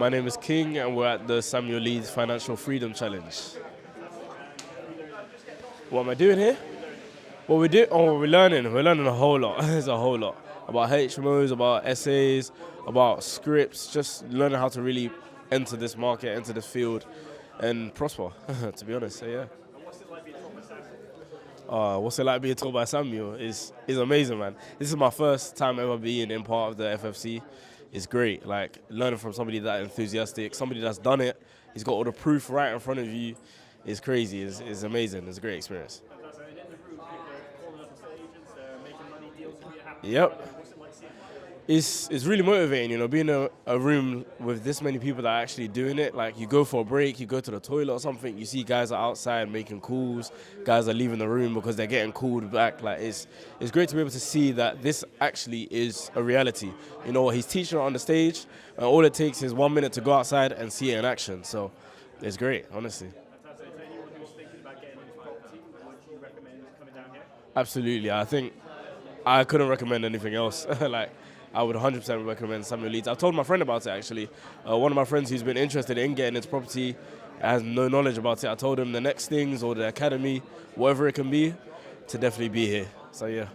My name is King, and we're at the Samuel Leeds Financial Freedom Challenge. What am I doing here? What we do? Oh, we're learning. We're learning a whole lot. There's a whole lot about HMOs, about essays, about scripts. Just learning how to really enter this market, enter this field, and prosper. To be honest, so yeah. What's it like being taught by Samuel? Is amazing, man. This is my first time ever being in part of the FFC. It's great, like learning from somebody that enthusiastic, somebody that's done it. He's got all the proof right in front of you. It's crazy. It's amazing. It's a great experience. Yep. It's really motivating, being in a room with this many people that are actually doing it. Like, you go for a break, you go to the toilet or something, you see guys are outside making calls, guys are leaving the room because they're getting called back. Like, it's great to be able to see that this actually is a reality. He's teaching it on the stage, and all it takes is 1 minute to go outside and see it in action. So it's great, honestly. Absolutely. I think I couldn't recommend anything else. Like, I would 100% recommend Samuel Leeds. I've told my friend about it, actually. One of my friends who's been interested in getting into property has no knowledge about it. I told him the next things or the academy, whatever it can be, to definitely be here. So, yeah.